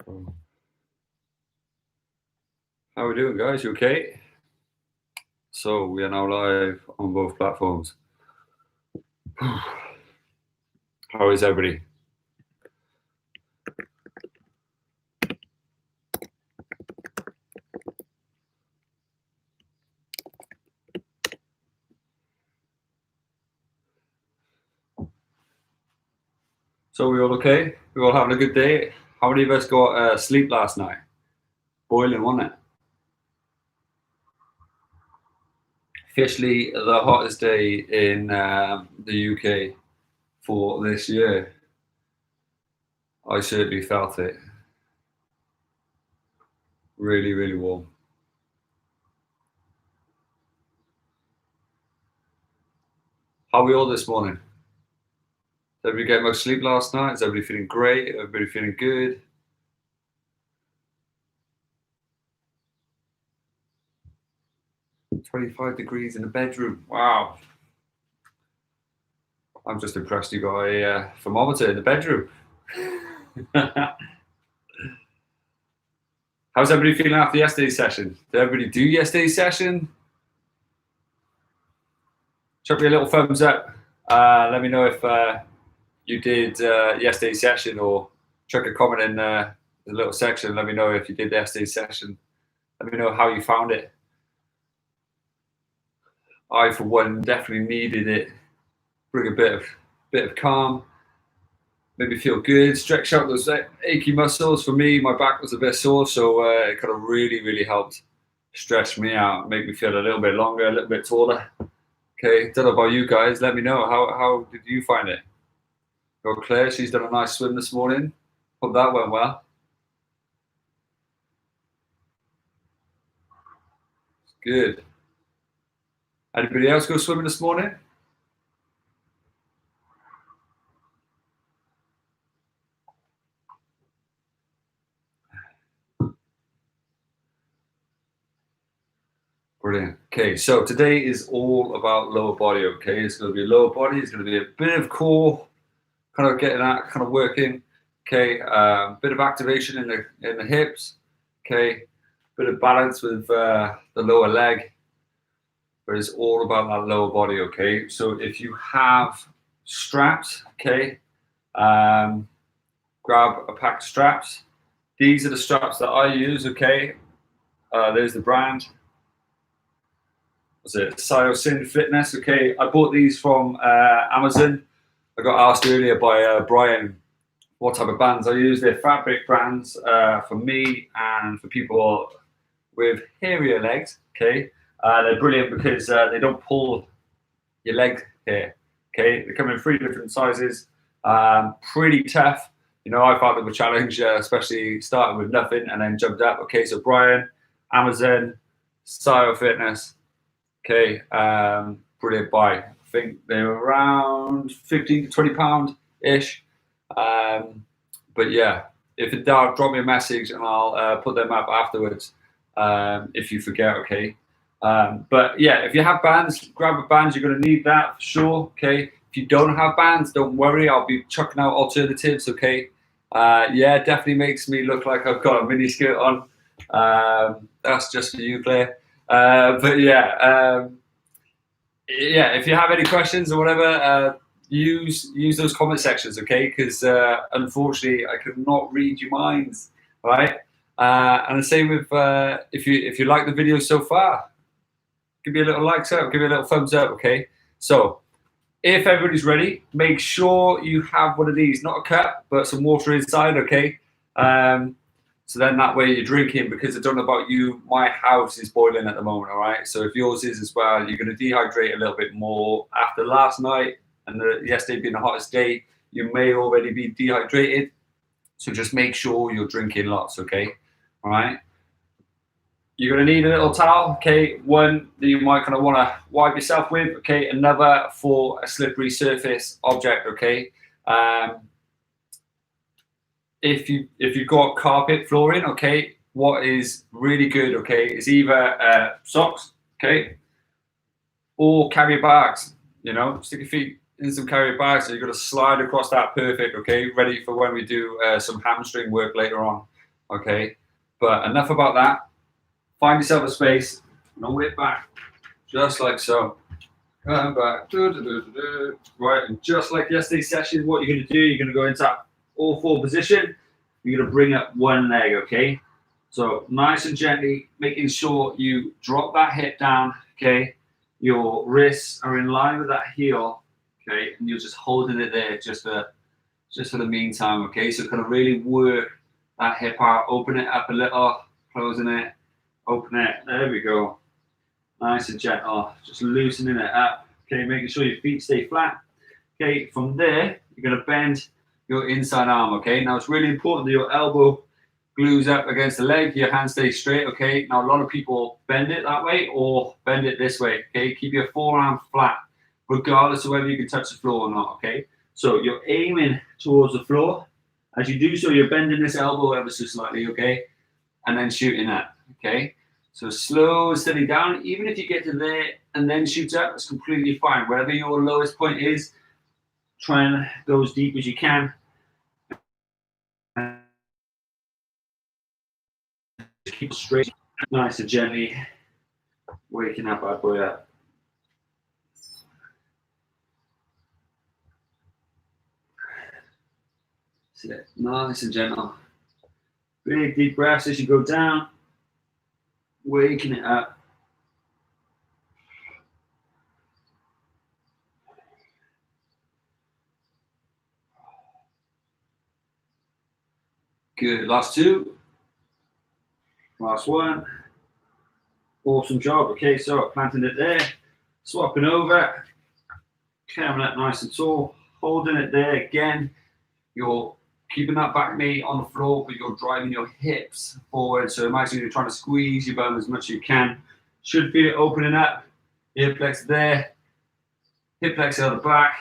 How are we doing, guys? You okay? So we are now live on both platforms. How is everybody? So we all okay? We all having a good day? How many of us got sleep last night? Boiling, wasn't it? Officially the hottest day in the UK for this year. I certainly felt it. Really, really warm. How are we all this morning? Did everybody get much sleep last night? Is everybody feeling great? Everybody feeling good? "25 degrees in the bedroom." Wow. I'm just impressed you got a thermometer in the bedroom. How's everybody feeling after yesterday's session? Did everybody do yesterday's session? Chuck me a little thumbs up. Let me know if you did yesterday's session, or chuck a comment in the little section. Let me know if you did yesterday's session. Let me know how you found it. I, for one, definitely needed it. Bring a bit of calm. Made me feel good. Stretch out those achy muscles. For me, my back was a bit sore, so it kind of really, really helped stretch me out, make me feel a little bit longer, a little bit taller. Okay, don't know about you guys. Let me know. How did you find it? Got Claire. She's done a nice swim this morning. Hope that went well. Good. Anybody else go swimming this morning? Brilliant. Okay, so today is all about lower body. Okay, it's going to be lower body. It's going to be a bit of core, kind of getting that, kind of working. Okay, bit of activation in the hips. Okay, bit of balance with the lower leg. But it's all about that lower body. Okay, so if you have straps, okay, grab a pack of straps. These are the straps that I use. Okay, there's the brand. Was it Syosyn Fitness? Okay, I bought these from Amazon. I got asked earlier by Brian what type of bands I use. They're fabric bands for me and for people with hairier legs. Okay, they're brilliant because they don't pull your leg hair. Okay, they come in 3 different sizes. Pretty tough. You know, I found them a challenge, especially starting with nothing and then jumped up. Okay, so Brian, Amazon, Syo Fitness. Okay, brilliant buy. I think they're around 15 to £20 ish. But yeah, if in doubt, drop me a message and I'll put them up afterwards if you forget. Okay. But yeah, if you have bands, grab a band. You're going to need that for sure. Okay. If you don't have bands, don't worry. I'll be chucking out alternatives. Okay. Yeah, definitely makes me look like I've got a mini skirt on. That's just for you, Claire. But yeah, yeah. If you have any questions or whatever, use those comment sections, okay? Because unfortunately, I cannot read your minds, right? And the same with if you like the video so far, give me a little like, up, give me a little thumbs up, okay? So if everybody's ready, make sure you have one of these, not a cup, but some water inside, okay? So then that way you're drinking, because I don't know about you, my house is boiling at the moment, all right? So if yours is as well, you're going to dehydrate a little bit more. After last night and yesterday being the hottest day, you may already be dehydrated. So just make sure you're drinking lots, okay? All right? You're going to need a little towel, okay? One that you might kind of want to wipe yourself with, okay? Another for a slippery surface object, okay? If you've got carpet flooring, okay, what is really good, okay, is either socks, okay, or carrier bags. You know, stick your feet in some carrier bags, so you've got to slide across that perfect, okay, ready for when we do some hamstring work later on. Okay, but enough about that. Find yourself a space and whip back, just like so. Come back, right, and just like yesterday's session, what you're going to do, you're going to go into that all four position. You're going to bring up one leg, okay? So nice and gently, making sure you drop that hip down, okay? Your wrists are in line with that heel, okay? And you're just holding it there just for the meantime, okay? So kind of really work that hip out, open it up a little, closing it, open it, there we go. Nice and gentle, just loosening it up, okay? Making sure your feet stay flat. Okay, from there, you're gonna bend your inside arm, okay? Now it's really important that your elbow glues up against the leg, your hand stays straight, okay? Now a lot of people bend it that way or bend it this way, okay? Keep your forearm flat, regardless of whether you can touch the floor or not, okay? So you're aiming towards the floor. As you do so, you're bending this elbow ever so slightly, okay? And then shooting up, okay? So slow and steady down. Even if you get to there and then shoot up, it's completely fine. Wherever your lowest point is, try and go as deep as you can. Just keep it straight, nice and gently, waking that bad boy up. Sit, nice and gentle. Big deep breaths as you go down, waking it up. Good, last two. Last one. Awesome job. Okay, so planting it there, swapping over, coming up nice and tall, holding it there again. You're keeping that back knee on the floor, but you're driving your hips forward. So imagine you're trying to squeeze your bum as much as you can. Should feel it opening up. Hip flexor there, hip flexor at the back,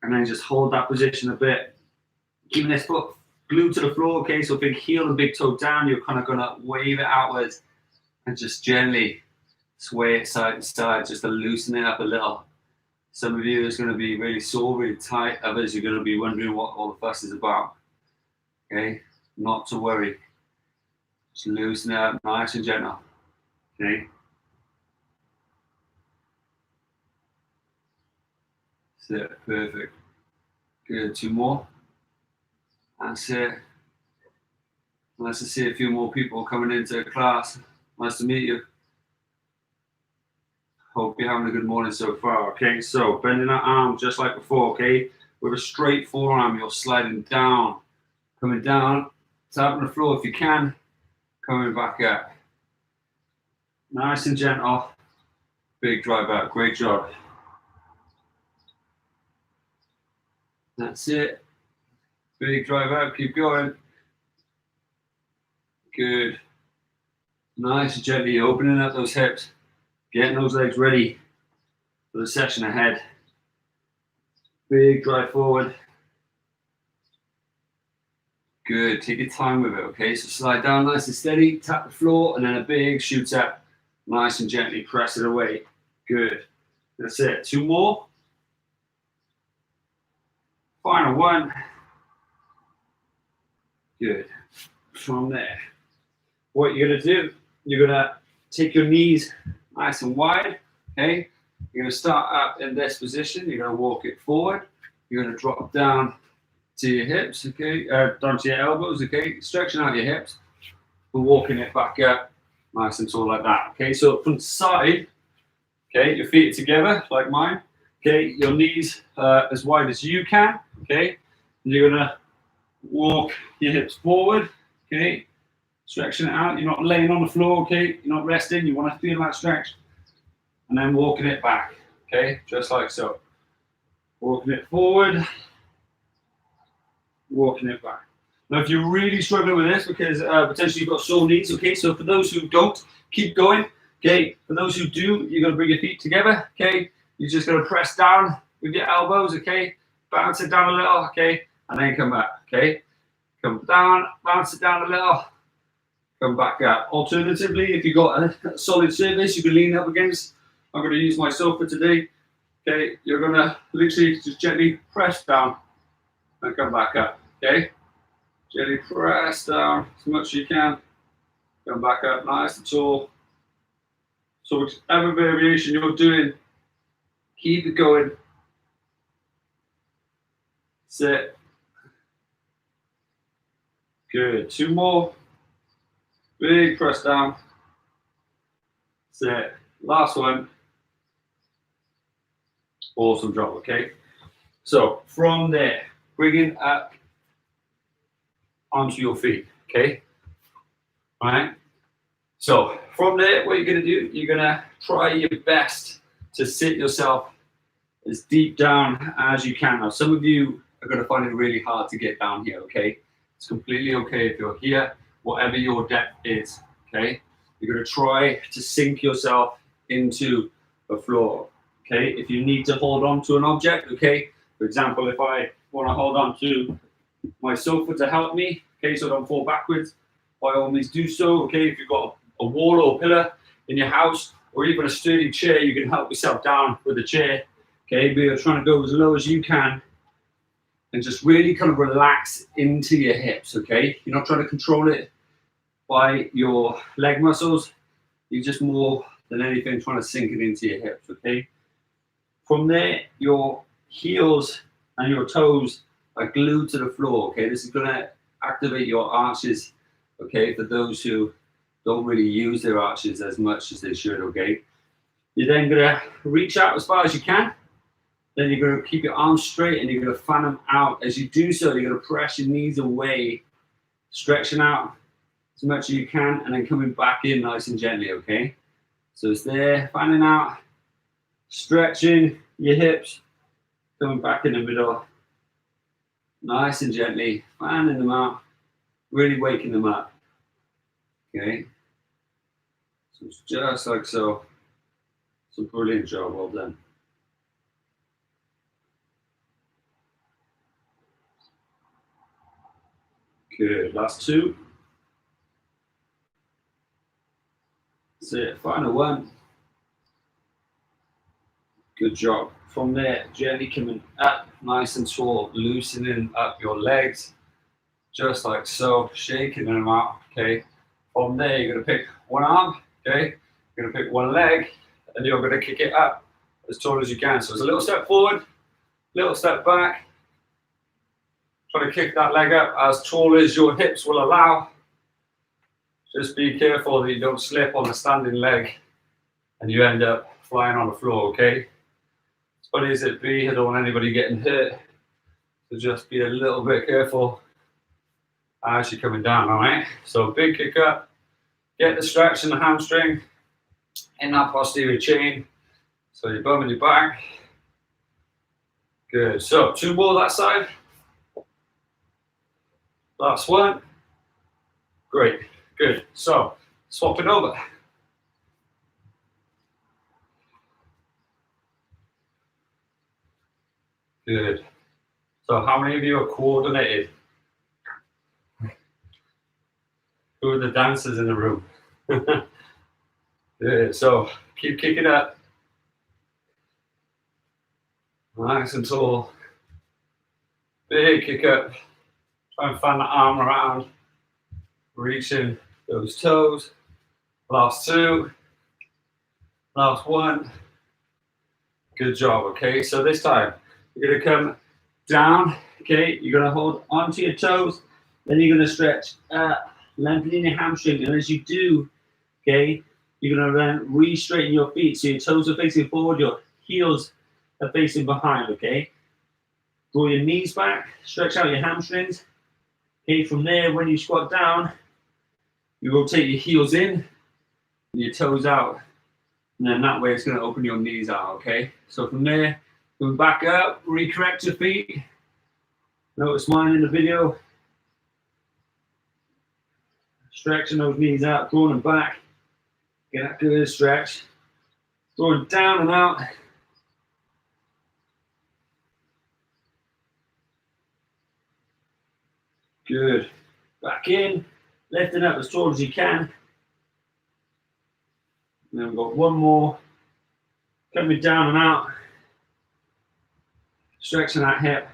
and then just hold that position a bit. Keeping this foot glued to the floor, okay? So big heel and big toe down. You're kind of gonna wave it outwards and just gently sway it side to side, just to loosen it up a little. Some of you is going to be really sore, really tight. Others, you're going to be wondering what all the fuss is about. Okay, not to worry. Just loosen it up, nice and gentle. Okay. That's it, perfect. Good, two more. That's it. Nice to see a few more people coming into class. Nice to meet you. Hope you're having a good morning so far. Okay, so bending that arm just like before, okay? With a straight forearm, you're sliding down, coming down, tapping the floor if you can, coming back up. Nice and gentle. Big drive out, great job. That's it. Big drive out, keep going. Good. Nice and gently opening up those hips, getting those legs ready for the session ahead. Big drive forward. Good, take your time with it, okay? So slide down nice and steady, tap the floor, and then a big shoot up. Nice and gently press it away. Good. That's it. Two more. Final one. Good. From there, what you're gonna do, you're gonna take your knees nice and wide, okay? You're gonna start up in this position. You're gonna walk it forward. You're gonna drop down to your hips, okay? Down to your elbows, okay? Stretching out your hips and walking it back up, nice and tall like that, okay? So from the side, okay, your feet are together like mine, okay? Your knees as wide as you can, okay? And you're gonna walk your hips forward, okay? Stretching it out. You're not laying on the floor, okay? You're not resting. You want to feel that stretch. And then walking it back, okay? Just like so. Walking it forward, walking it back. Now, if you're really struggling with this because potentially you've got sore knees, okay? So for those who don't, keep going, okay? For those who do, you're going to bring your feet together, okay? You're just going to press down with your elbows, okay? Bounce it down a little, okay? And then come back, okay? Come down, bounce it down a little. Come back up. Alternatively, if you've got a solid surface you can lean up against, I'm going to use my sofa today. Okay, you're going to literally just gently press down and come back up. Okay, Gently press down as much as you can. Come back up nice and tall. So whichever variation you're doing, keep it going. Sit. Good. 2 more. Big press down. Sit. Last one. Awesome job, okay? So from there, bring it up onto your feet, okay? All right? So from there, what you're gonna do, you're gonna try your best to sit yourself as deep down as you can. Now, some of you are gonna find it really hard to get down here, okay? It's completely okay if you're here, whatever your depth is, okay? You're gonna try to sink yourself into the floor, okay? If you need to hold on to an object, okay? For example, if I wanna hold on to my sofa to help me, okay, so I don't fall backwards, by all means do so, okay? If you've got a wall or pillar in your house, or even a sturdy chair, you can help yourself down with the chair, okay? But you're trying to go as low as you can and just really kind of relax into your hips, okay? You're not trying to control it by your leg muscles. You're just more than anything trying to sink it into your hips, okay? From there, your heels and your toes are glued to the floor, okay? This is gonna activate your arches, okay? For those who don't really use their arches as much as they should, okay? You're then gonna reach out as far as you can. Then you're going to keep your arms straight and you're going to fan them out. As you do so, you're going to press your knees away, stretching out as much as you can, and then coming back in nice and gently, okay? So it's there, fanning out, stretching your hips, coming back in the middle, nice and gently, fanning them out, really waking them up, okay? So it's just like so. It's a brilliant job, well done. Good, last 2. That's it, final one. Good job. From there, gently coming up, nice and tall, loosening up your legs, just like so, shaking them out, okay? From there, you're gonna pick one arm, okay? You're gonna pick one leg, and you're gonna kick it up as tall as you can. So it's a little step forward, little step back. Try to kick that leg up as tall as your hips will allow. Just be careful that you don't slip on the standing leg and you end up flying on the floor, okay? As funny as it be, I don't want anybody getting hurt. So just be a little bit careful as you're coming down, all right? So big kick up, get the stretch in the hamstring, in that posterior chain. So your bum and your back. Good, so 2 more that side. Last one. Great, good. So swap it over. Good. So how many of you are coordinated? Who are the dancers in the room? Good. So keep kicking up. Nice and tall. Big kick up. Try and fan the arm around. Reaching those toes. Last 2. Last 1. Good job, okay? So this time, you're gonna come down, okay? You're gonna hold onto your toes, then you're gonna stretch up, lengthening your hamstring, and as you do, okay, you're gonna then re-straighten your feet. So your toes are facing forward, your heels are facing behind, okay? Draw your knees back, stretch out your hamstrings. Okay, from there, when you squat down, you rotate your heels in, and your toes out. And then that way it's going to open your knees out, okay? So from there, come back up, recorrect your feet. Notice mine in the video. Stretching those knees out, drawing them back. Get that good stretch. Drawing down and out. Good. Back in, lifting up as tall as you can. And then we've got one more. Coming down and out. Stretching that hip.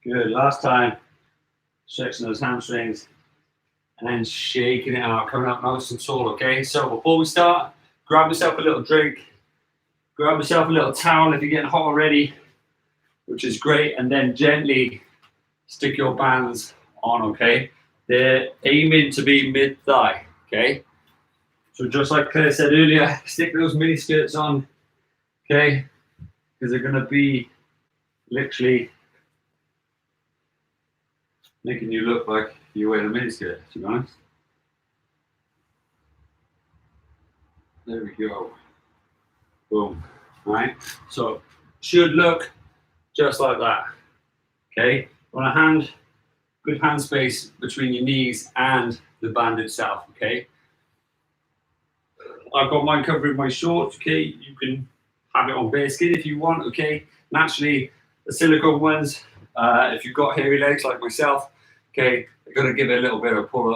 Good, last time. stretching those hamstrings, and then shaking it out, coming up nice and tall, okay? So before we start, grab yourself a little drink, grab yourself a little towel if you're getting hot already, which is great, and then gently stick your bands on, okay? They're aiming to be mid-thigh, okay? So just like Claire said earlier, stick those mini skirts on, okay? Because they're gonna be literally making you look like you're wearing a mini skirt, to be honest. There we go. Boom. All right. So should look just like that. Okay. On a hand, good hand space between your knees and the band itself. Okay. I've got mine covering my shorts. Okay. You can have it on bare skin if you want. Okay. Naturally, the silicone ones, if you've got hairy legs like myself, okay, they're going to give it a little bit of pull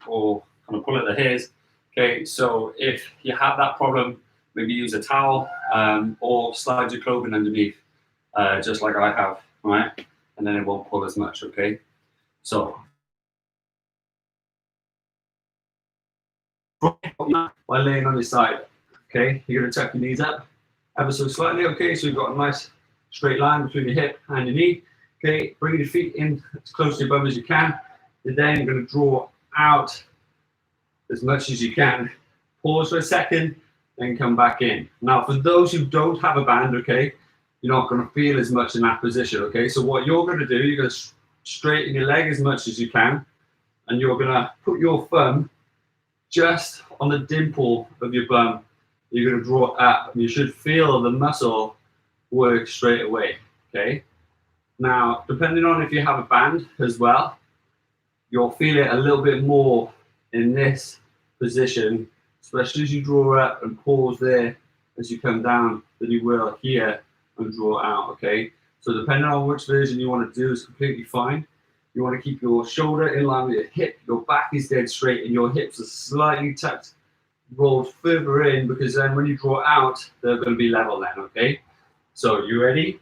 or kind of pull at the hairs. Okay. So if you have that problem, maybe use a towel or slide your clothing underneath, just like I have, right? And then it won't pull as much, okay? So, while laying on your side, okay? You're gonna tuck your knees up ever so slightly, okay? So you've got a nice straight line between your hip and your knee, okay? Bring your feet in as close to your bum as you can. And then you're gonna draw out as much as you can. Pause for a second, then come back in. Now, for those who don't have a band, okay, you're not going to feel as much in that position, okay? So what you're going to do, you're going to straighten your leg as much as you can, and you're going to put your thumb just on the dimple of your bum. You're going to draw up, and you should feel the muscle work straight away, okay? Now, depending on if you have a band as well, you'll feel it a little bit more in this position, especially as you draw up and pause there as you come down, than you will here and draw out, okay? So depending on which version you want to do is completely fine. You want to keep your shoulder in line with your hip, your back is dead straight, and your hips are slightly tucked, rolled further in, because then when you draw out, they're going to be level then, okay? So you ready?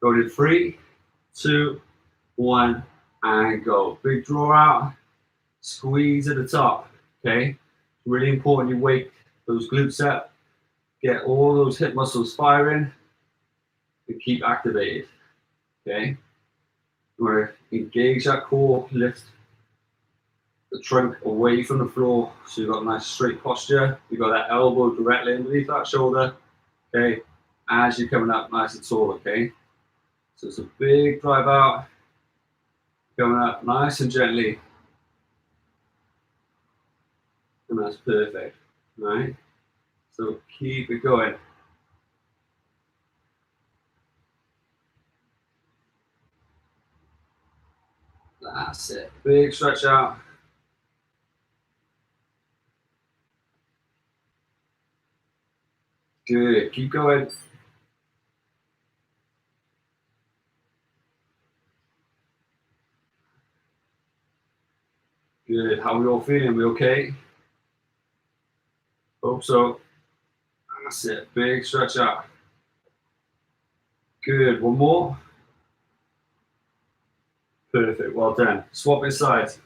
Go to 3, 2, 1, and go. Big draw out, squeeze at the top, okay? Really important you wake those glutes up, get all those hip muscles firing, and keep activated, okay? You want to engage that core, lift the trunk away from the floor so you've got a nice straight posture. You've got that elbow directly underneath that shoulder, okay? As you're coming up nice and tall, okay? So it's a big drive out, coming up nice and gently. And that's perfect, right? So keep it going. That's it. Big stretch out. Good. Keep going. Good. How are we all feeling? We okay? Hope so. That's it. Big stretch out. Good. One more. Perfect. Well done. Swap it sides.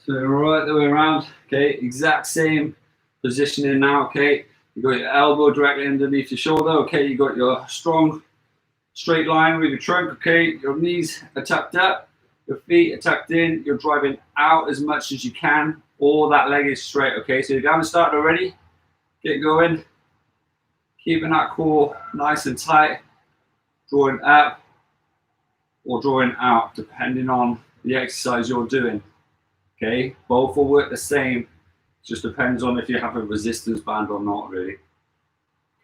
So right the way around. Okay. Exact same positioning now. Okay. You got your elbow directly underneath your shoulder. Okay. You got your strong straight line with your trunk. Okay. Your knees are tucked up. Your feet are tucked in. You're driving out as much as you can. Or that leg is straight. Okay. So you haven't started already. Get going. Keeping that core nice and tight. Drawing up or drawing out, depending on the exercise you're doing. Okay, both will work the same. It just depends on if you have a resistance band or not, really.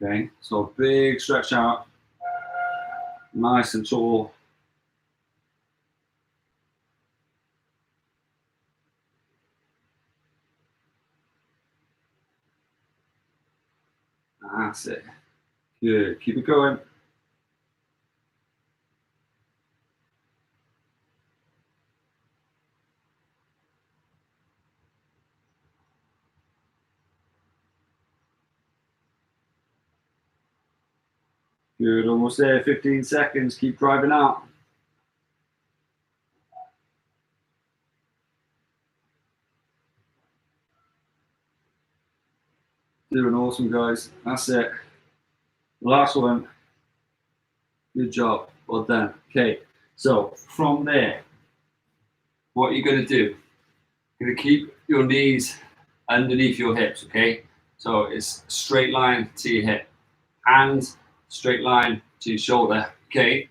Okay, so big stretch out, nice and tall. That's it. Good. Keep it going. Good. Almost there. 15 seconds. Keep driving out. Doing awesome, guys. That's it. Last one. Good job. Well done. Okay, so from there, what you're going to do, you're going to keep your knees underneath your hips, okay? So it's a straight line to your hip. Hands, straight line to your shoulder, okay?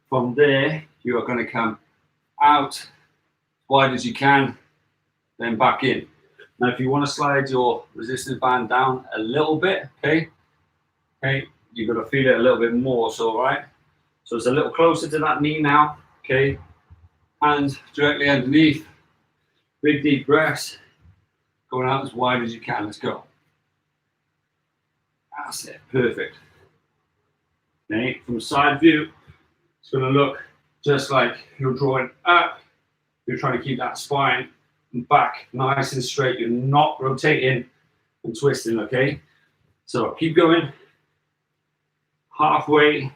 From there, you are going to come out as wide as you can, then back in. Now, if you want to slide your resistance band down a little bit, okay, you've got to feel it a little bit more, so, all right? So it's a little closer to that knee now, okay? Hands directly underneath. Big deep breaths. Going out as wide as you can. Let's go. That's it. Perfect. Okay, from side view, it's going to look just like you're drawing up. You're trying to keep that spine and back nice and straight. You're not rotating and twisting, okay? So keep going. Halfway.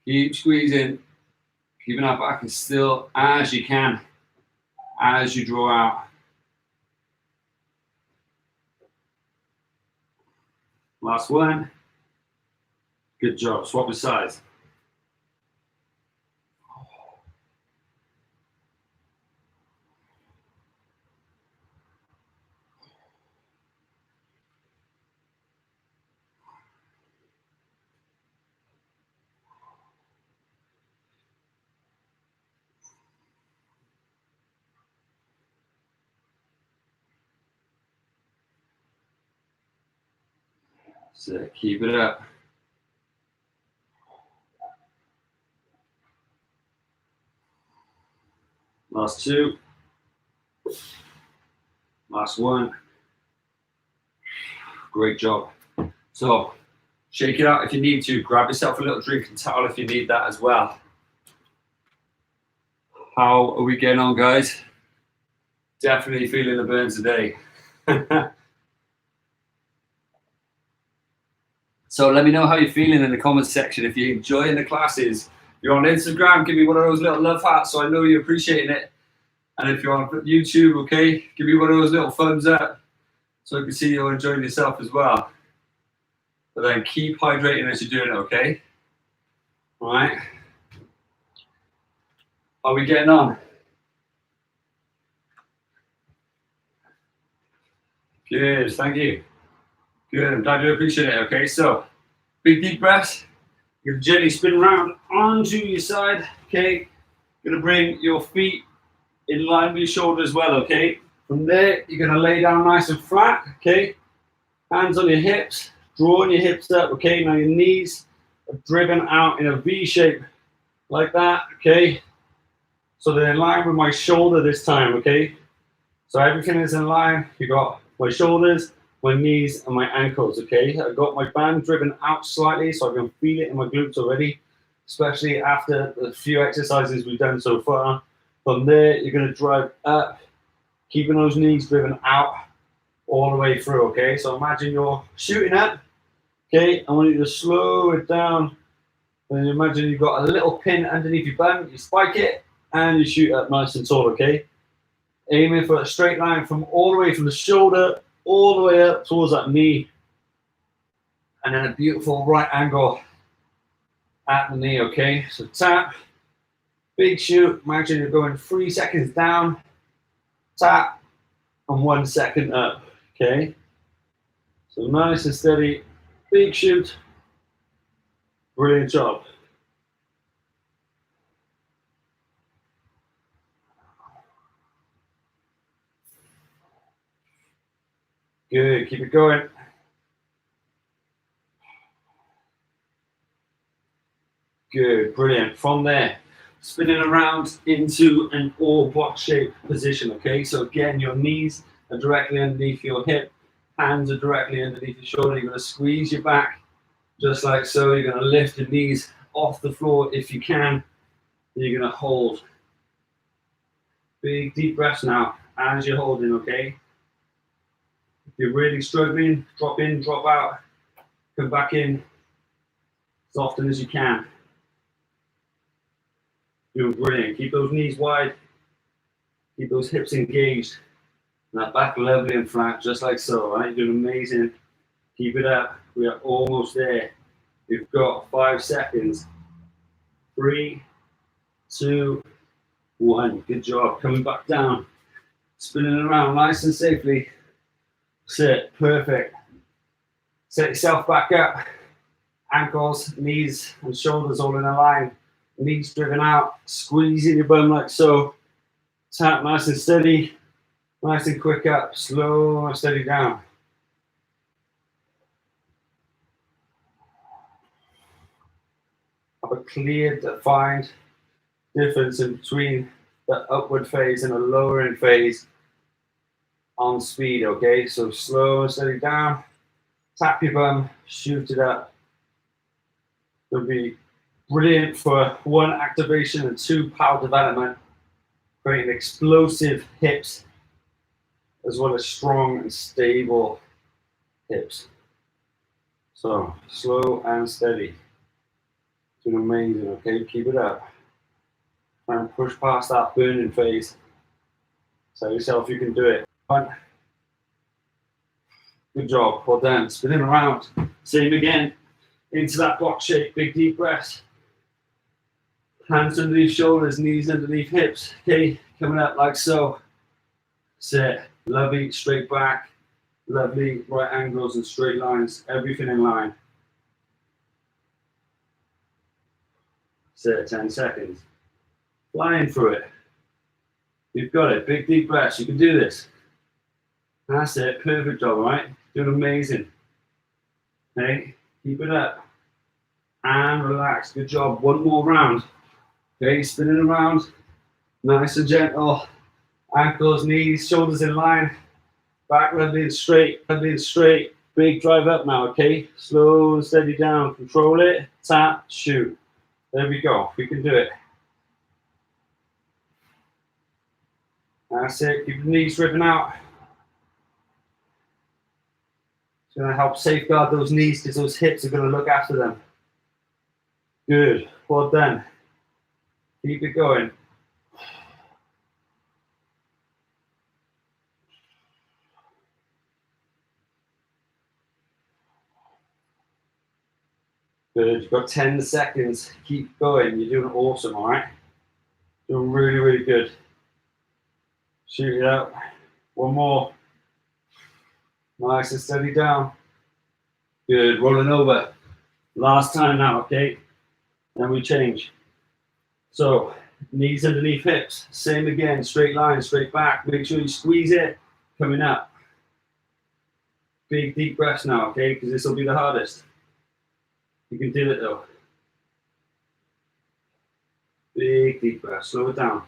Keep squeezing. Keeping that back as still as you can as you draw out. Last one. Good job. Swap the sides. So keep it up. Last two. Last one. Great job. So shake it out if you need to. Grab yourself a little drink and towel if you need that as well. How are we getting on, guys? Definitely feeling the burn today. So let me know how you're feeling in the comments section. If you're enjoying the classes, if you're on Instagram, give me one of those little love hearts so I know you're appreciating it. And if you're on YouTube, okay, give me one of those little thumbs up so I can see you're enjoying yourself as well. But then keep hydrating as you're doing it, okay? All right. How are we getting on? Good, thank you. Good, I'm glad you appreciate it, okay? So, big deep breaths. You're gonna gently spin around onto your side, okay? You're gonna bring your feet in line with your shoulders as well, okay? From there, you're gonna lay down nice and flat, okay? Hands on your hips, drawing your hips up, okay? Now your knees are driven out in a V shape, like that, okay? So they're in line with my shoulder this time, okay? So everything is in line. You got my shoulders, my knees, and my ankles, okay? I've got my band driven out slightly, so I can feel it in my glutes already, especially after the few exercises we've done so far. From there, you're gonna drive up, keeping those knees driven out all the way through, okay? So imagine you're shooting up, okay? I want you to slow it down, and imagine you've got a little pin underneath your bum, you spike it, and you shoot up nice and tall, okay? Aiming for a straight line from all the way from the shoulder, all the way up towards that knee. And then a beautiful right angle at the knee, okay? So tap, big shoot. Imagine you're going 3 seconds down, tap, and 1 second up, okay? So nice and steady, big shoot. Brilliant job. Good, keep it going. Good, brilliant. From there, spinning around into an all box shape position, okay? So again, your knees are directly underneath your hip, hands are directly underneath your shoulder. You're gonna squeeze your back just like so. You're gonna lift your knees off the floor if you can. You're gonna hold. Big deep breaths now as you're holding, okay? If you're really struggling, drop in, drop out, come back in as often as you can. Doing brilliant. Keep those knees wide. Keep those hips engaged. And that back lovely and flat, just like so, right? You're doing amazing. Keep it up. We are almost there. We've got 5 seconds. 3, 2, 1. Good job. Coming back down. Spinning around nice and safely. Sit. Perfect. Set yourself back up. Ankles, knees, and shoulders all in a line. Knees driven out. Squeezing your bum like so. Tap nice and steady. Nice and quick up. Slow and steady down. Have a clear, defined difference in between the upward phase and the lowering phase on speed, okay? So slow and steady down. Tap your bum, shoot it up. It'll be brilliant for 1, activation, and 2, power development, creating explosive hips as well as strong and stable hips. So slow and steady. Doing amazing, okay? Keep it up. Try and push past that burning phase. Tell yourself you can do it. 1. Good job. Well done. Spinning around. Same again. Into that box shape. Big deep breaths. Hands underneath shoulders, knees underneath hips. Okay, coming up like so. Sit. Lovely straight back. Lovely right angles and straight lines. Everything in line. Sit. 10 seconds. Flying through it. You've got it. Big deep breaths. You can do this. That's it. Perfect job, all right? Doing amazing. Okay, keep it up. And relax. Good job. 1 more round. Okay, spinning around. Nice and gentle. Ankles, knees, shoulders in line. Back lovely and straight. Lovely and straight. Big drive up now, okay? Slow and steady down. Control it. Tap, shoot. There we go. We can do it. That's it. Keep the knees ripping out. It's going to help safeguard those knees because those hips are going to look after them. Good. Well done. Keep it going. Good. You've got 10 seconds. Keep going. You're doing awesome, all right? Doing really, really good. Shoot it out. 1 more. Nice and steady down. Good. Rolling over. Last time now, okay? Then we change. So, knees underneath hips. Same again. Straight line, straight back. Make sure you squeeze it. Coming up. Big deep breaths now, okay? Because this will be the hardest. You can do it though. Big deep breath. Slow it down.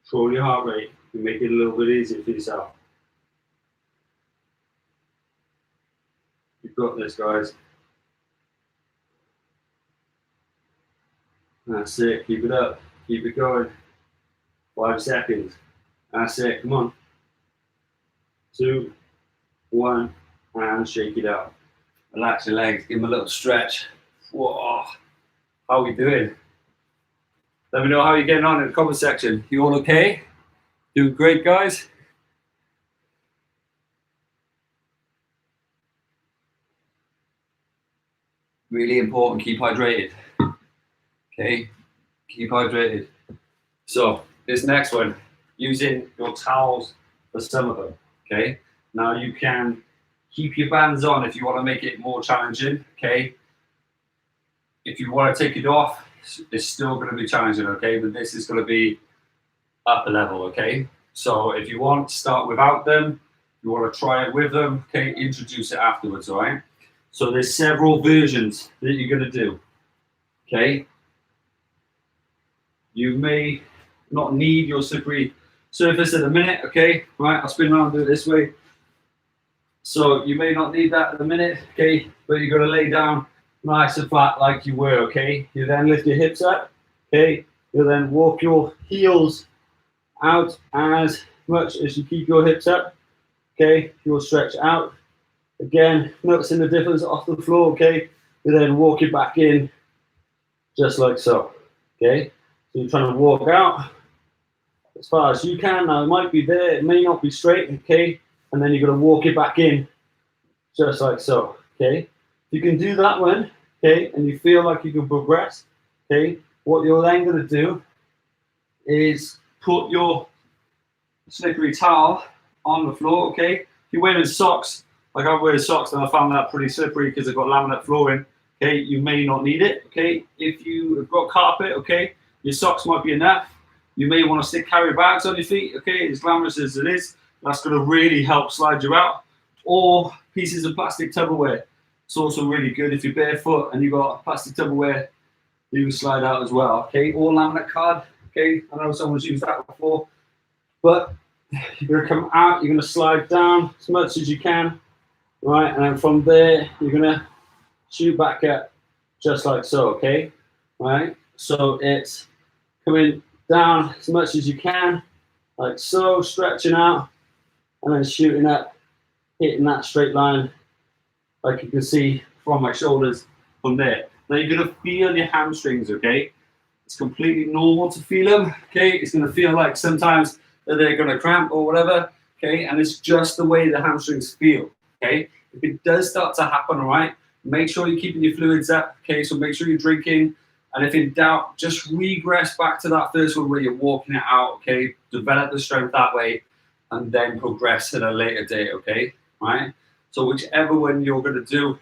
Control your heart rate. You make it a little bit easier for yourself. You've got this, guys. That's it. Keep it up. Keep it going. 5 seconds. That's it. Come on. 2, 1, and shake it out. Relax your legs. Give them a little stretch. Whoa. How are we doing? Let me know how you're getting on in the comment section. You all okay? Doing great, guys? Really important. Keep hydrated. Okay? Keep hydrated. So, this next one, using your towels for some of them. Okay? Now you can keep your bands on if you want to make it more challenging. Okay? If you want to take it off, it's still going to be challenging, okay? But this is going to be up a level, okay? So if you want to start without them, you want to try it with them, okay? Introduce it afterwards, all right? So there's several versions that you're going to do, okay? You may not need your slippery surface at the minute, okay? Right, I'll spin around and do it this way. So you may not need that at the minute, okay? But you're going to lay down nice and flat like you were, okay? You then lift your hips up, okay? You then walk your heels out as much as you keep your hips up, okay? You'll stretch out. Again, noticing the difference off the floor, okay? You then walk it back in just like so, okay? So you're trying to walk out as far as you can. Now, it might be there, it may not be straight, okay? And then you're going to walk it back in just like so. okay? You can do that one, okay, and you feel like you can progress, okay? What you're then going to do is put your slippery towel on the floor, okay? If you're wearing socks, like I wear socks and I found that pretty slippery because I've got laminate flooring, okay? You may not need it, okay? If you have got carpet, okay, your socks might be enough. You may want to stick carry bags on your feet, okay? As glamorous as it is, that's going to really help slide you out. Or pieces of plastic Tupperware. It's also really good if you're barefoot and you've got plastic Tupperware, you can slide out as well, okay? Or laminate card, okay? I know someone's used that before, but you're going to come out, you're going to slide down as much as you can, right? And then from there, you're going to shoot back up just like so, okay? Right? So it's coming down as much as you can, like so, stretching out, and then shooting up, hitting that straight line, like you can see from my shoulders from there. Now you're going to feel your hamstrings, okay? It's completely normal to feel them, okay? It's going to feel like sometimes that they're going to cramp or whatever, okay? And it's just the way the hamstrings feel, okay? If it does start to happen, all right, make sure you're keeping your fluids up, okay? So make sure you're drinking. And if in doubt, just regress back to that first one where you're walking it out, okay? Develop the strength that way and then progress at a later date, okay? Right? So whichever one you're going to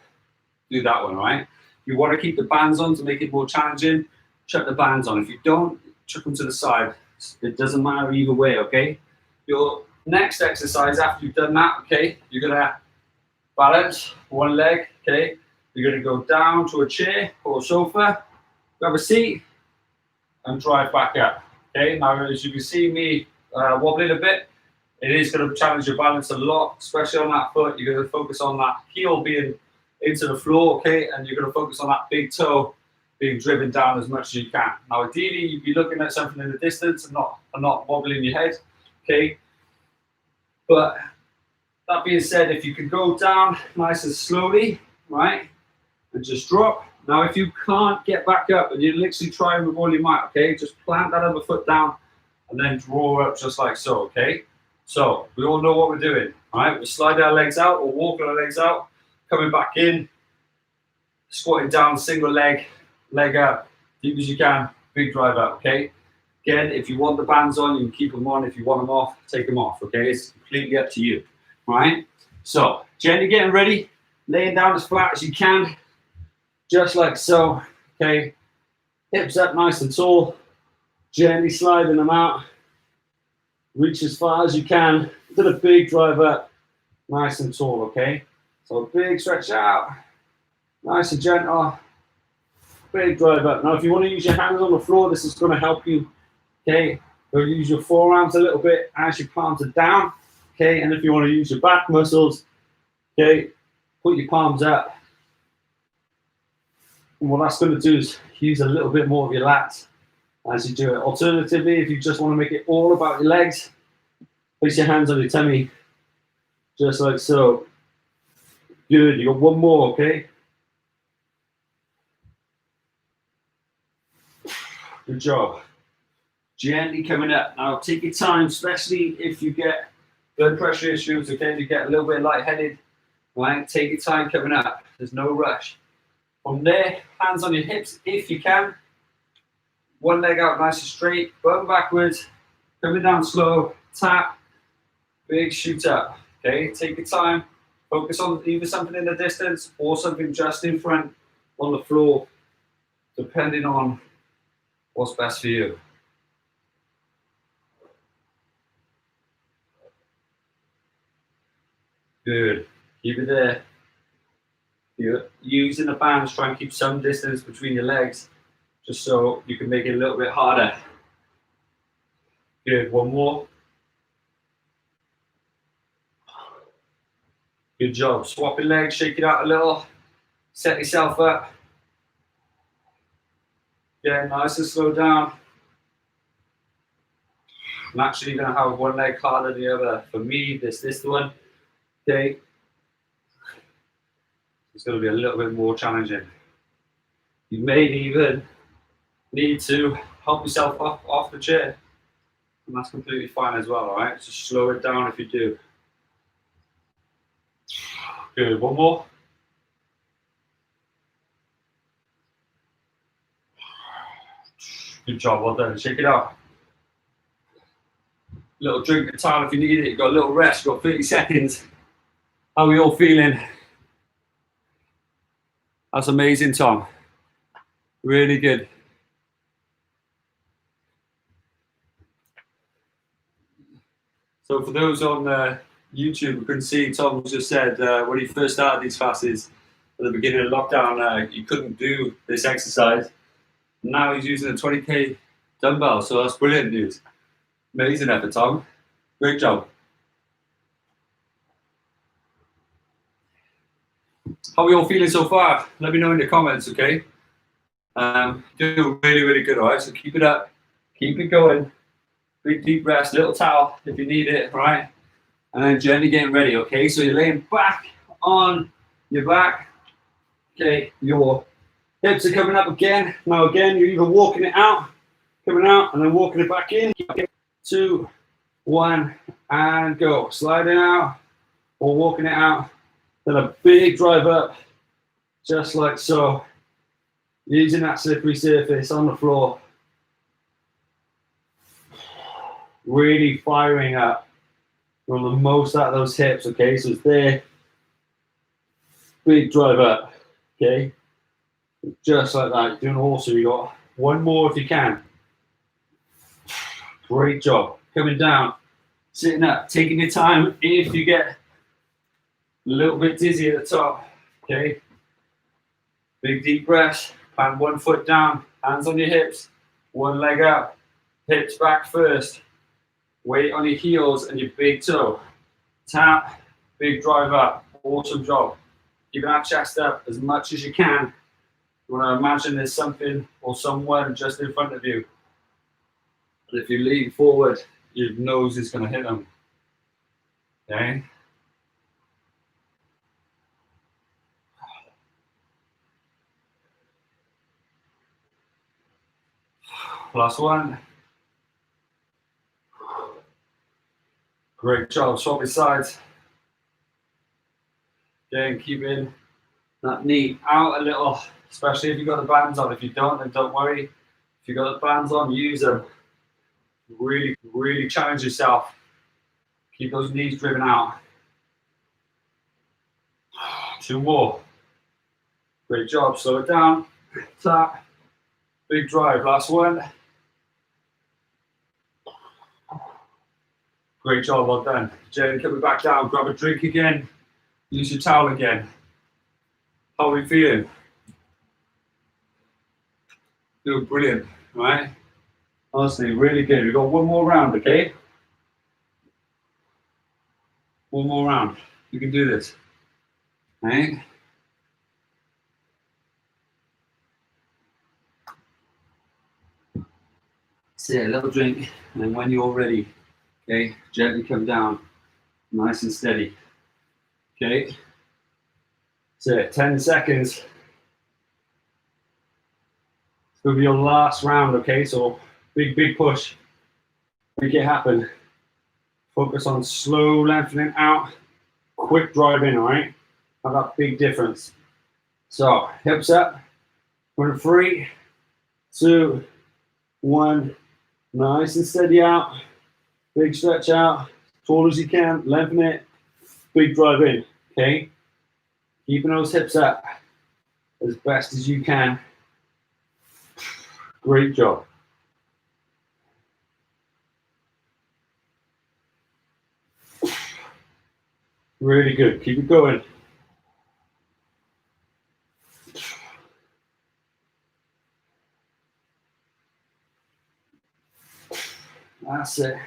do that one, right? If you want to keep the bands on to make it more challenging, chuck the bands on. If you don't, chuck them to the side. It doesn't matter either way, okay? Your next exercise after you've done that, okay, you're going to balance one leg, okay? You're going to go down to a chair or a sofa, grab a seat, and drive back up, okay? Now, as you can see me wobbling a bit, it is going to challenge your balance a lot, especially on that foot. You're going to focus on that heel being into the floor, okay? And you're going to focus on that big toe being driven down as much as you can. Now, ideally, you'd be looking at something in the distance and not wobbling your head, okay? But that being said, if you can go down nice and slowly, right, and just drop. Now, if you can't get back up and you're literally trying with all your might, okay, just plant that other foot down and then draw up just like so, okay? So we all know what we're doing, all right? We slide our legs out or walk our legs out, coming back in, squatting down, single leg up, deep as you can, big drive up, okay? Again, if you want the bands on, you can keep them on. If you want them off, take them off, okay? It's completely up to you, all right? So gently getting ready, laying down as flat as you can, just like so, okay? Hips up nice and tall, gently sliding them out. Reach as far as you can. Do a big drive up, nice and tall, okay? So a big stretch out, nice and gentle, big drive up. Now, if you want to use your hands on the floor, this is going to help you, okay? Or use your forearms a little bit as your palms are down, okay? And if you want to use your back muscles, okay, put your palms up. And what that's going to do is use a little bit more of your lats as you do it. Alternatively, if you just want to make it all about your legs, place your hands on your tummy, just like so. Good, you got one more, okay? Good job. Gently coming up. Now take your time, especially if you get blood pressure issues, okay? You get a little bit lightheaded, right? Take your time coming up. There's no rush. From there, hands on your hips if you can. One leg out nice and straight, bum backwards, coming down slow, tap, big shoot up, okay? Take your time, focus on either something in the distance or something just in front on the floor, depending on what's best for you. Good, keep it there. You're using the bands, try and keep some distance between your legs, just so you can make it a little bit harder. Good, one more. Good job. Swapping legs, shake it out a little, set yourself up. Yeah, nice and slow down. I'm actually going to have one leg harder than the other. For me, this one, okay, it's going to be a little bit more challenging. You may even need to help yourself off the chair, and that's completely fine as well, all right? Just slow it down if you do. Good, one more. Good job, well done. Shake it out. Little drink of time if you need it. You've got a little rest, you've got 30 seconds. How are we all feeling? That's amazing, Tom. Really good. So for those on YouTube who couldn't see, Tom just said when he first started these fasts at the beginning of lockdown, he couldn't do this exercise. Now he's using a 20k dumbbell, so that's brilliant news. Amazing effort, Tom. Great job. How are we all feeling so far? Let me know in the comments, okay? Doing really, really good, all right? So keep it up, keep it going. Big deep rest, little towel if you need it, all right? And then gently getting ready, okay? So you're laying back on your back, okay? Your hips are coming up again. Now again, you're either walking it out, coming out, and then walking it back in. Okay. 2, 1, and go. Sliding out or walking it out. Then a big drive up, just like so. Using that slippery surface on the floor. Really firing up. Doing the most out of those hips, okay? So it's there. Big drive up, okay? Just like that. You're doing awesome. You got one more if you can. Great job. Coming down, sitting up, taking your time. If you get a little bit dizzy at the top, okay? Big deep breath. Plant one foot down, hands on your hips, one leg up, hips back first. Weight on your heels and your big toe. Tap, big drive up. Awesome job. Keeping that chest up as much as you can. You want to imagine there's something or someone just in front of you. And if you lean forward, your nose is going to hit them. Okay? Last one. Great job. Swap your sides. Again, keeping that knee out a little, especially if you've got the bands on. If you don't, then don't worry. If you've got the bands on, use them. Really, really challenge yourself. Keep those knees driven out. 2 more. Great job. Slow it down. Tap. Big drive. Last one. Great job. Well done. Jenny, coming back down. Grab a drink again. Use your towel again. How are we feeling? Doing brilliant, right? Honestly, really good. We've got one more round, okay? One more round. You can do this. Right? So, a little drink, and then when you're ready, okay, gently come down, nice and steady. Okay? So, 10 seconds. It's going to be your last round, okay? So, big, big push. Make it happen. Focus on slow lengthening out, quick drive in, all right? Have that big difference. So, hips up. 3, 2, 1. Nice and steady out. Big stretch out. Tall as you can. Lengthen it. Big drive in, okay? Keeping those hips up as best as you can. Great job. Really good. Keep it going. That's it.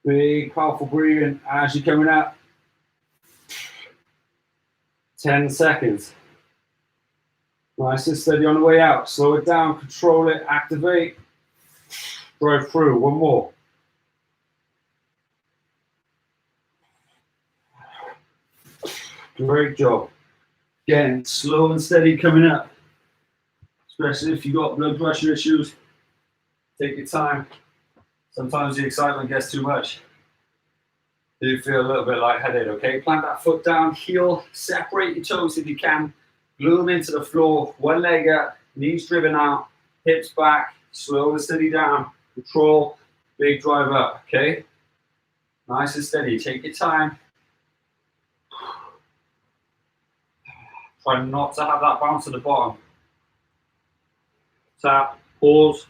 Big, powerful breathing as you're coming up. 10 seconds. Nice and steady on the way out. Slow it down, control it, activate. Drive through. One more. Great job. Again, slow and steady coming up. Especially if you've got blood pressure issues. Take your time. Sometimes the excitement gets too much. You feel a little bit lightheaded, okay? Plant that foot down, heel, separate your toes if you can. Glue them into the floor, one leg up, knees driven out, hips back, Slow and steady down. Control. Big drive up. Okay. Nice and steady. Take your time. Try not to have that bounce at the bottom. Tap. Pause.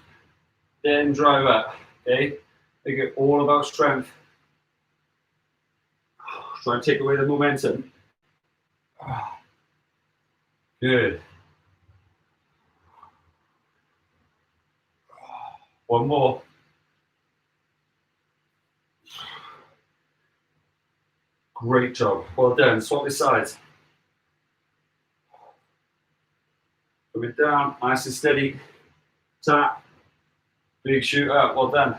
Then drive up. Okay. Make it all about strength. Try and take away the momentum. Good. One more. Great job. Well done. Swap your sides. Coming down, nice and steady. Tap. Big shoot up. Well done.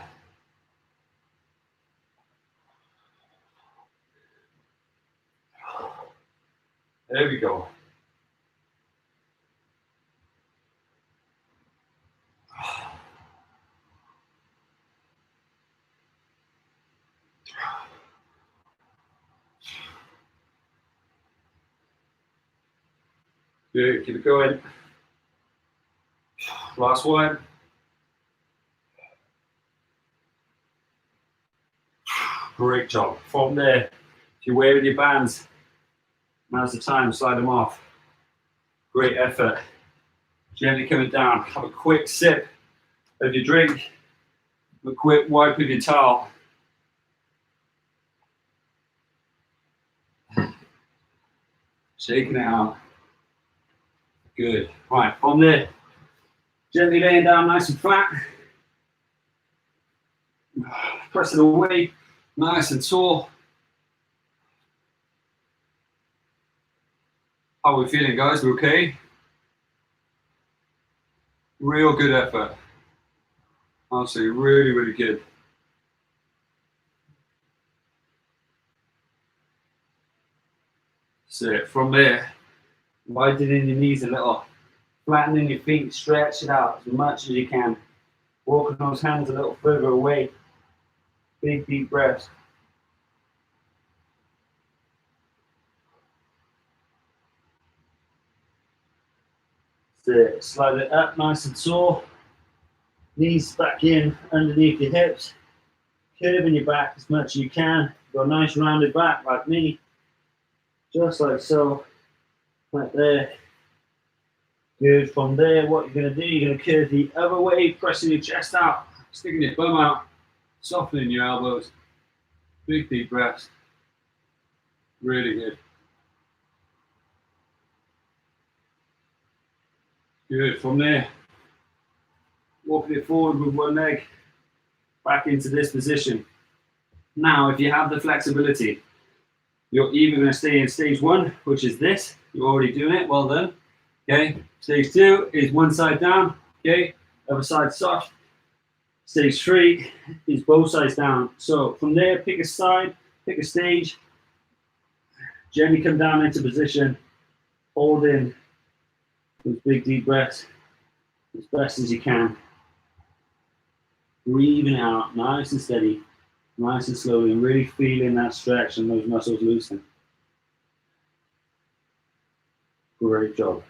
There we go. Good, keep it going. Last one. Great job. From there, if you're wearing your bands, now's the time, slide them off. Great effort. Gently coming down. Have a quick sip of your drink. A quick wipe with your towel. Shaking it out. Good. Right, from there, gently laying down nice and flat. Press it away, nice and tall. How are we feeling, guys? We okay? Real good effort. Honestly, really, really good. That's it. From there, widening your knees a little, flattening your feet, stretch it out as much as you can. Walking those hands a little further away. Big, deep breaths. That's it. Slide it up nice and tall. Knees back in underneath your hips. Curving your back as much as you can. Got a nice rounded back like me. Just like so. Right there. Good. From there, what you're going to do, you're going to curve the other way, pressing your chest out, sticking your bum out, softening your elbows. Big deep breaths. Really good. Good. From there, walking it forward with one leg, back into this position. Now, if you have the flexibility, you're either going to stay in stage one, which is this. You're already doing it. Well done. Okay. Stage two is one side down. Okay. Other side soft. Stage three is both sides down. So from there, pick a side, pick a stage. Gently come down into position. Hold in those big deep breaths as best as you can. Breathing out nice and steady, nice and slowly, and really feeling that stretch and those muscles loosen. Great job.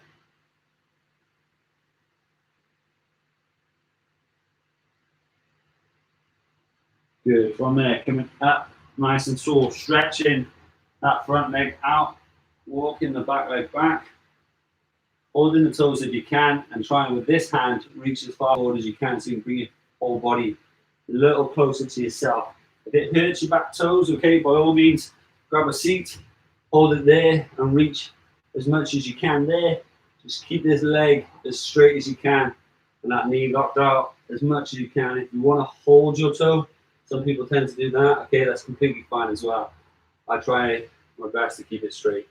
Good. From there, coming up nice and tall, stretching that front leg out, walking the back leg back, holding the toes if you can, and trying with this hand reach as far forward as you can so you can bring your whole body a little closer to yourself. If it hurts your back toes, okay, by all means, grab a seat, hold it there, and reach as much as you can there. Just keep this leg as straight as you can, and that knee locked out as much as you can. If you want to hold your toe, some people tend to do that. Okay, that's completely fine as well. I try my best to keep it straight.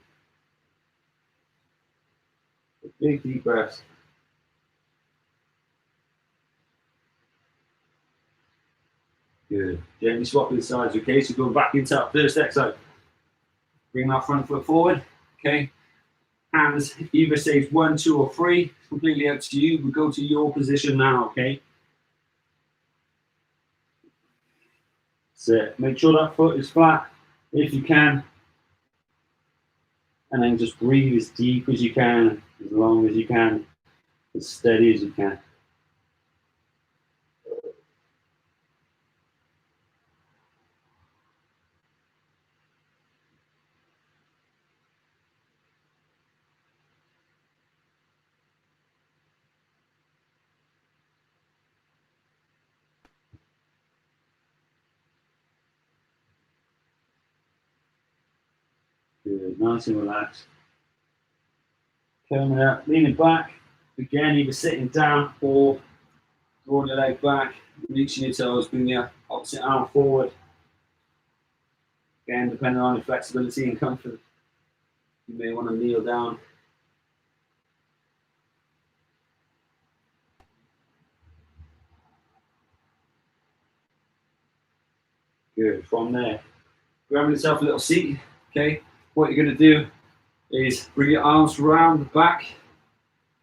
Big deep breaths. Good. Gently swapping sides, okay? So going back into that first exercise. Bring that front foot forward, okay? Hands either stage 1, 2, or 3. It's completely up to you. We go to your position now, okay? So make sure that foot is flat if you can. And then just breathe as deep as you can, as long as you can, as steady as you can. Good, nice and relaxed. Coming up, leaning back. Again, either sitting down or drawing your leg back, reaching your toes, bring your opposite arm forward. Again, depending on your flexibility and comfort, you may want to kneel down. Good. From there, grabbing yourself a little seat. Okay. What you're going to do is bring your arms around the back.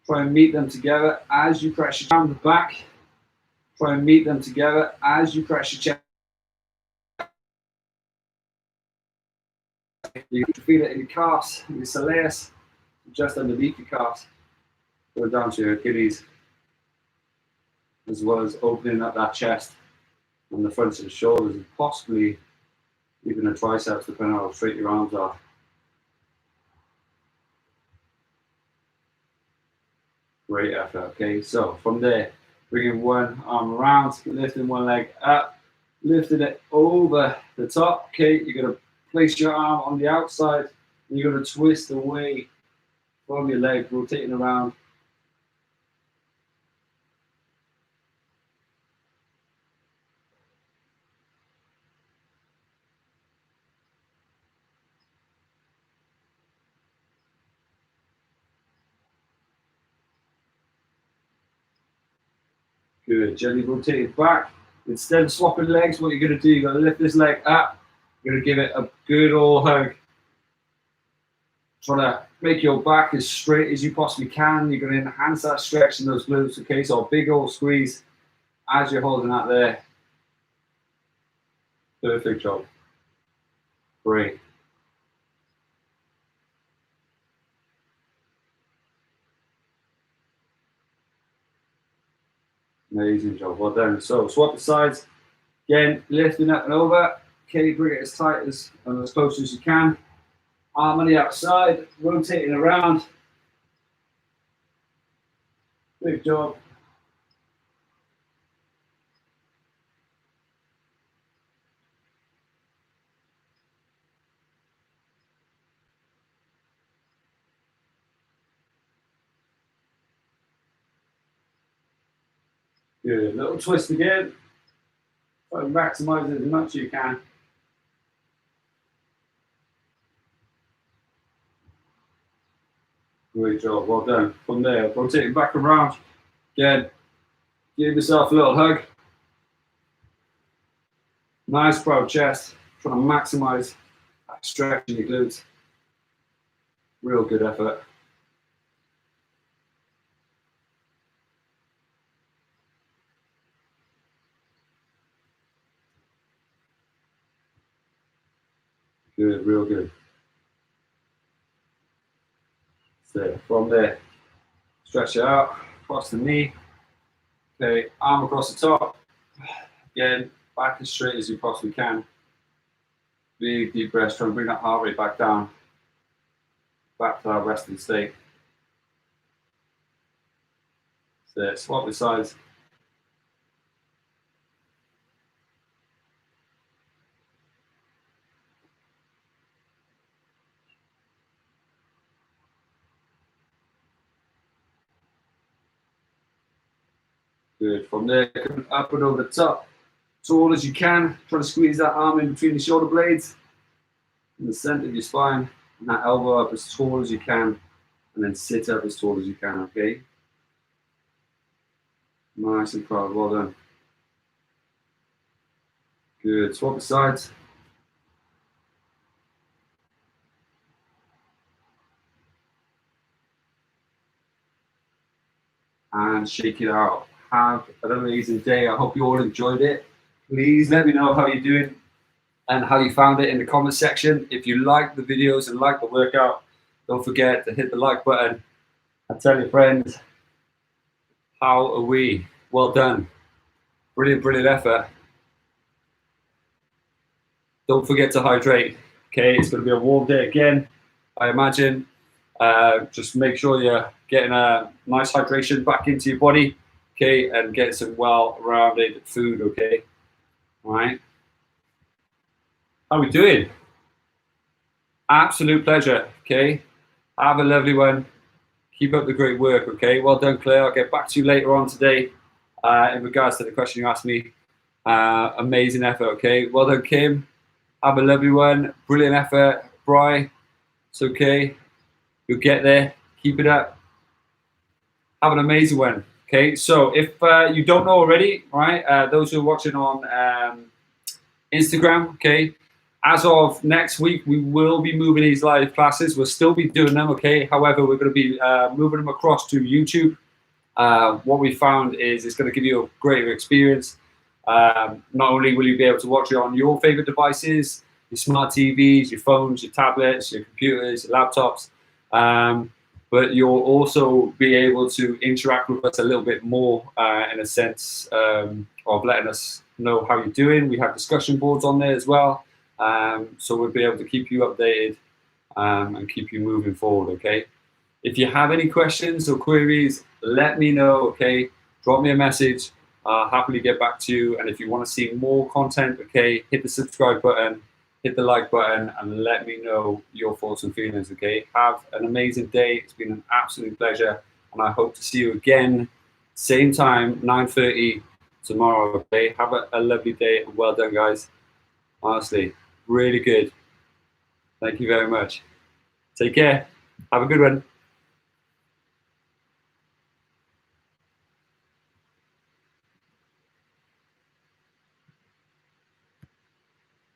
Try and meet them together as you press your down the back. Try and meet them together as you press your chest. You can feel it in your calves, in your soleus, just underneath your calves. Go down to your Achilles, as well as opening up that chest and the front of the shoulders, and possibly even the triceps, depending on how straight your arms are. Great effort. Okay, so from there, bringing one arm around, lifting one leg up, lifting it over the top. Okay, you're going to place your arm on the outside, and you're going to twist away from your leg, rotating around. Good. Gently rotate it back. Instead of swapping legs, what you're going to do, you're going to lift this leg up. You're going to give it a good old hug. Try to make your back as straight as you possibly can. You're going to enhance that stretch in those glutes. Okay, so a big old squeeze as you're holding that there. Perfect job. Great. Amazing job. Well done. So swap the sides. Again, lifting up and over. Okay, bring it as tight as and as close as you can. Arm on the outside, rotating around. Good job. Good. Little twist again. Try to maximize it as much as you can. Great job. Well done. From there, rotating back around. Again, give yourself a little hug. Nice proud chest. Trying to maximize that stretch in your glutes. Real good effort. Good, real good. So from there, stretch it out, across the knee. Okay, arm across the top. Again, back as straight as you possibly can. Big deep breath, trying to bring that heart rate back down. Back to that resting state. So swap the sides. Good. From there, coming up and over the top, tall as you can. Try to squeeze that arm in between the shoulder blades, in the center of your spine, and that elbow up as tall as you can, and then sit up as tall as you can. Okay. Nice and proud. Well done. Good. Swap the sides. And shake it out. Have an amazing day. I hope you all enjoyed it. Please let me know how you're doing and how you found it in the comment section. If you like the videos and like the workout, don't forget to hit the like button and tell your friends how are we. Well done. Brilliant, brilliant effort. Don't forget to hydrate. Okay, it's going to be a warm day again, I imagine. Just make sure you're getting a nice hydration back into your body, okay, and get some well-rounded food, okay. All right. How are we doing? Absolute pleasure. Okay. Have a lovely one. Keep up the great work. Okay. Well done, Claire. I'll get back to you later on today in regards to the question you asked me. Amazing effort. Okay. Well done, Kim. Have a lovely one. Brilliant effort. Bri, it's okay. You'll get there. Keep it up. Have an amazing one. Okay. So if you don't know already, right, those who are watching on Instagram, okay, as of next week, we will be moving these live classes. We'll still be doing them, okay? However, we're going to be moving them across to YouTube. What we found is it's going to give you a greater experience. Not only will you be able to watch it on your favorite devices, your smart TVs, your phones, your tablets, your computers, your laptops, but you'll also be able to interact with us a little bit more in a sense of letting us know how you're doing. We have discussion boards on there as well. So we'll be able to keep you updated and keep you moving forward, okay? If you have any questions or queries, let me know, okay? Drop me a message. I'll happily get back to you. And if you want to see more content, okay, hit the subscribe button, hit the like button, and let me know your thoughts and feelings, okay? Have an amazing day. It's been an absolute pleasure. And I hope to see you again, same time, 9:30 tomorrow, okay? Have a lovely day. Well done, guys. Honestly, really good. Thank you very much. Take care. Have a good one.